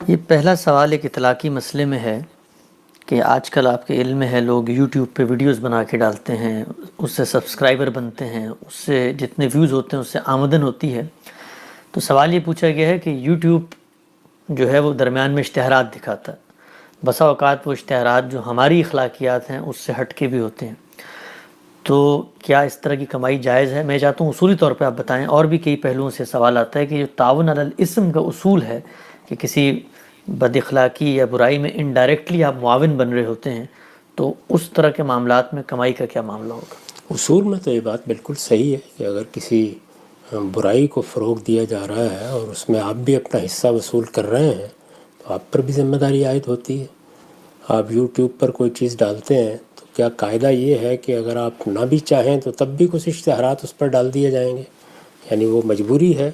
یہ پہلا سوال ایک اطلاقی مسئلے میں ہے کہ آج کل آپ کے علم میں ہے لوگ یوٹیوب پہ ویڈیوز بنا کے ڈالتے ہیں، اس سے سبسکرائبر بنتے ہیں، اس سے جتنے ویوز ہوتے ہیں اس سے آمدن ہوتی ہے۔ تو سوال یہ پوچھا گیا ہے کہ یوٹیوب جو ہے وہ درمیان میں اشتہارات دکھاتا ہے، بسا اوقات وہ اشتہارات جو ہماری اخلاقیات ہیں اس سے ہٹ کے بھی ہوتے ہیں، تو کیا اس طرح کی کمائی جائز ہے؟ میں چاہتا ہوں اصولی طور پہ آپ بتائیں۔ اور بھی کئی پہلوؤں سے سوال آتا ہے کہ جو تعاون علی الاسم کا اصول ہے کہ کسی بد اخلاقی یا برائی میں انڈائریکٹلی آپ معاون بن رہے ہوتے ہیں، تو اس طرح کے معاملات میں کمائی کا کیا معاملہ ہوگا؟ اصول میں تو یہ بات بالکل صحیح ہے کہ اگر کسی برائی کو فروغ دیا جا رہا ہے اور اس میں آپ بھی اپنا حصہ وصول کر رہے ہیں تو آپ پر بھی ذمہ داری عائد ہوتی ہے۔ آپ یوٹیوب پر کوئی چیز ڈالتے ہیں تو کیا قاعدہ یہ ہے کہ اگر آپ نہ بھی چاہیں تو تب بھی کچھ اشتہارات اس پر ڈال دیے جائیں گے؟ یعنی وہ مجبوری ہے،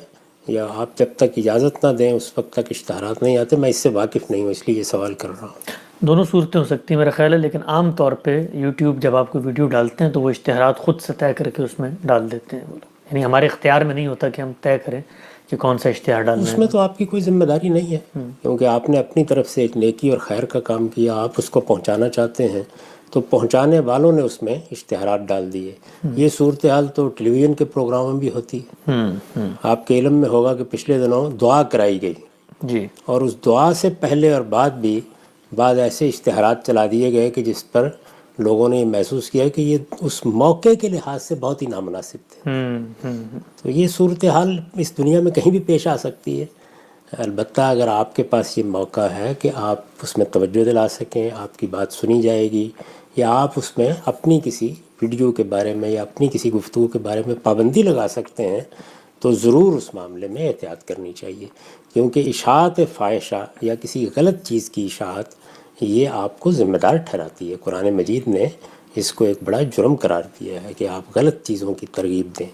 یا آپ جب تک اجازت نہ دیں اس وقت تک اشتہارات نہیں آتے؟ میں اس سے واقف نہیں ہوں، اس لیے یہ سوال کر رہا ہوں۔ دونوں صورتیں ہو سکتی ہیں میرا خیال ہے، لیکن عام طور پہ یوٹیوب جب آپ کو ویڈیو ڈالتے ہیں تو وہ اشتہارات خود سے طے کر کے اس میں ڈال دیتے ہیں وہ لوگ، یعنی ہمارے اختیار میں نہیں ہوتا کہ ہم طے کریں کہ کون سا اشتہار ڈالنا اس ہے۔ میں تو آپ کی کوئی ذمہ داری نہیں ہے، کیونکہ آپ نے اپنی طرف سے ایک نیکی اور خیر کا کام کیا، آپ اس کو پہنچانا چاہتے ہیں تو پہنچانے والوں نے اس میں اشتہارات ڈال دیے۔ یہ صورتحال تو ٹیلی ویژن کے پروگراموں میں بھی ہوتی ہے۔ آپ کے علم میں ہوگا کہ پچھلے دنوں دعا کرائی گئی، جی اور اس دعا سے پہلے اور بعد بھی بعض ایسے اشتہارات چلا دیے گئے کہ جس پر لوگوں نے یہ محسوس کیا کہ یہ اس موقع کے لحاظ سے بہت ہی نامناسب تھے۔ تو یہ صورتحال اس دنیا میں کہیں بھی پیش آ سکتی ہے۔ البتہ اگر آپ کے پاس یہ موقع ہے کہ آپ اس میں توجہ دلا سکیں، آپ کی بات سنی جائے گی، یا آپ اس میں اپنی کسی ویڈیو کے بارے میں یا اپنی کسی گفتگو کے بارے میں پابندی لگا سکتے ہیں، تو ضرور اس معاملے میں احتیاط کرنی چاہیے، کیونکہ اشاعت فاحشہ یا کسی غلط چیز کی اشاعت یہ آپ کو ذمہ دار ٹھہراتی ہے۔ قرآن مجید نے اس کو ایک بڑا جرم قرار دیا ہے کہ آپ غلط چیزوں کی ترغیب دیں۔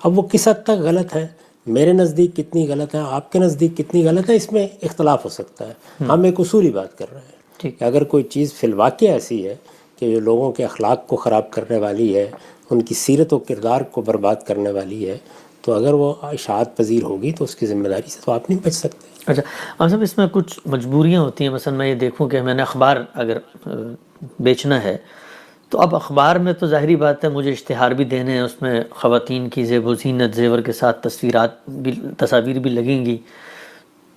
اب وہ کس حد تک غلط ہے، میرے نزدیک کتنی غلط ہے، آپ کے نزدیک کتنی غلط ہے، اس میں اختلاف ہو سکتا ہے۔ ہم ایک اصولی بات کر رہے ہیں کہ اگر کوئی چیز فی الواقع ایسی ہے کہ جو لوگوں کے اخلاق کو خراب کرنے والی ہے، ان کی سیرت و کردار کو برباد کرنے والی ہے، تو اگر وہ اشاعت پذیر ہوگی تو اس کی ذمہ داری سے تو آپ نہیں بچ سکتے۔ اچھا آپ صاحب، اس میں کچھ مجبوریاں ہوتی ہیں، مثلا میں یہ دیکھوں کہ میں نے اخبار اگر بیچنا ہے تو اب اخبار میں تو ظاہری بات ہے مجھے اشتہار بھی دینے ہیں، اس میں خواتین کی زیب و زینت زیور کے ساتھ تصاویر بھی لگیں گی،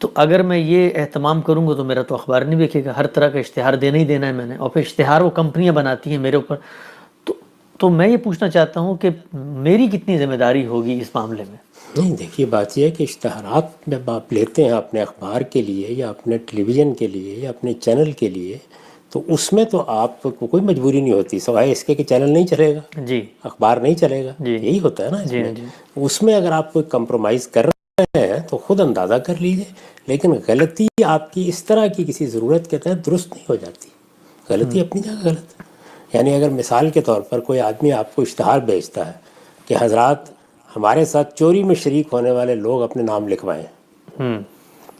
تو اگر میں یہ اہتمام کروں گا تو میرا تو اخبار نہیں بکے گا، ہر طرح کا اشتہار دینا ہی دینا ہے میں نے، اور پھر اشتہار وہ کمپنیاں بناتی ہیں میرے اوپر، تو میں یہ پوچھنا چاہتا ہوں کہ میری کتنی ذمہ داری ہوگی اس معاملے میں؟ نہیں، دیکھیے بات یہ ہے کہ اشتہارات جب آپ لیتے ہیں اپنے اخبار کے لیے یا اپنے ٹیلی ویژن کے لیے یا اپنے چینل کے لیے، تو اس میں تو آپ کو کوئی مجبوری نہیں ہوتی، سوائے اس کے کہ چینل نہیں چلے گا، جی اخبار نہیں چلے گا، جی یہی ہوتا ہے نا اس جی میں۔ جی اس میں اگر آپ کوئی کمپرومائز کر رہے ہیں تو خود اندازہ کر لیجئے، لیکن غلطی آپ کی اس طرح کی کسی ضرورت کے تحت درست نہیں ہو جاتی، غلطی اپنی جگہ غلط ہے۔ یعنی اگر مثال کے طور پر کوئی آدمی آپ کو اشتہار بھیجتا ہے کہ حضرات ہمارے ساتھ چوری میں شریک ہونے والے لوگ اپنے نام لکھوائیں،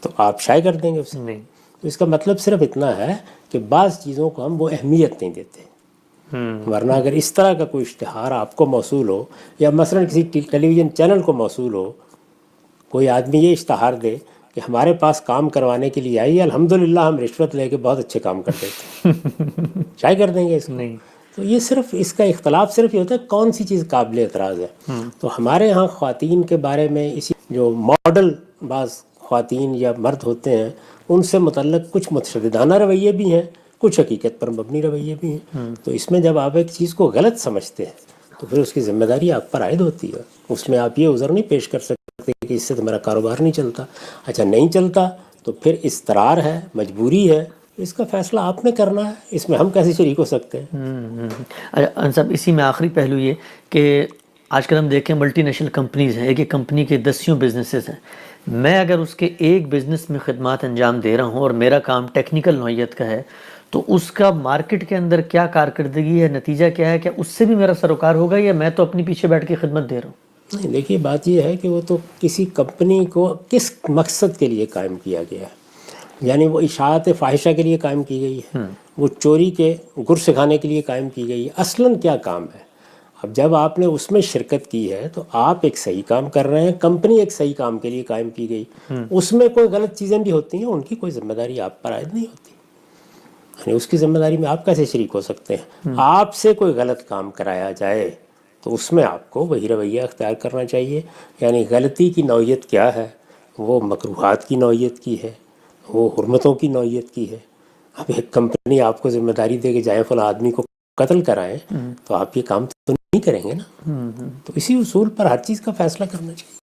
تو آپ شائع کر دیں گے اسے؟ نہیں تو اس کا مطلب صرف اتنا ہے کہ بعض چیزوں کو ہم وہ اہمیت نہیں دیتے، ورنہ اگر اس طرح کا کوئی اشتہار آپ کو موصول ہو یا مثلا کسی ٹیلی ویژن چینل کو موصول ہو، کوئی آدمی یہ اشتہار دے کہ ہمارے پاس کام کروانے کے لیے آئیے، الحمدللہ ہم رشوت لے کے بہت اچھے کام کر دیتے ہیں، شائع کر دیں گے اس کو؟ نہیں تو یہ صرف اس کا اختلاف صرف یہ ہوتا ہے کون سی چیز قابل اعتراض ہے۔ تو ہمارے ہاں خواتین کے بارے میں اسی جو ماڈل بعض خواتین یا مرد ہوتے ہیں ان سے متعلق کچھ متشددانہ رویے بھی ہیں، کچھ حقیقت پر مبنی رویے بھی ہیں۔ تو اس میں جب آپ ایک چیز کو غلط سمجھتے ہیں تو پھر اس کی ذمہ داری آپ پر عائد ہوتی ہے، اس میں آپ یہ عذر نہیں پیش کر سکتے کہ اس سے تو میرا کاروبار نہیں چلتا۔ اچھا نہیں چلتا تو پھر اضطرار ہے، مجبوری ہے، اس کا فیصلہ آپ نے کرنا ہے، اس میں ہم کیسے شریک ہو سکتے ہیں؟ اچھا صاحب، اسی میں آخری پہلو یہ کہ آج کل ہم دیکھیں ملٹی نیشنل کمپنیز ہیں، ایک ایک کمپنی کے دسیوں بزنسز ہیں، میں اگر اس کے ایک بزنس میں خدمات انجام دے رہا ہوں اور میرا کام ٹیکنیکل نوعیت کا ہے تو اس کا مارکیٹ کے اندر کیا کارکردگی ہے، نتیجہ کیا ہے، کیا اس سے بھی میرا سروکار ہوگا یا میں تو اپنی پیچھے بیٹھ کے خدمت دے رہا ہوں؟ نہیں، دیکھیے بات یہ ہے کہ وہ تو کسی کمپنی کو کس مقصد کے لیے قائم کیا گیا ہے، یعنی وہ اشاعت فاحشہ کے لیے قائم کی گئی ہے، وہ چوری کے گر سکھانے کے لیے قائم کی گئی ہے، اصلاً کیا کام ہے؟ اب جب آپ نے اس میں شرکت کی ہے تو آپ ایک صحیح کام کر رہے ہیں، کمپنی ایک صحیح کام کے لیے قائم کی گئی، اس میں کوئی غلط چیزیں بھی ہوتی ہیں، ان کی کوئی ذمہ داری آپ پر عائد نہیں ہوتی، یعنی اس کی ذمہ داری میں آپ کیسے شریک ہو سکتے ہیں؟ آپ سے کوئی غلط کام کرایا جائے تو اس میں آپ کو وہی رویہ اختیار کرنا چاہیے، یعنی غلطی کی نوعیت کیا ہے؟ وہ مکروہات کی نوعیت کی ہے، وہ حرمتوں کی نوعیت کی ہے۔ اب ایک کمپنی آپ کو ذمہ داری دے کہ جائیں فلاں آدمی کو قتل کرائیں، تو آپ یہ کام تو نہیں کریں گے نا۔ تو اسی اصول پر ہر چیز کا فیصلہ کرنا چاہیے۔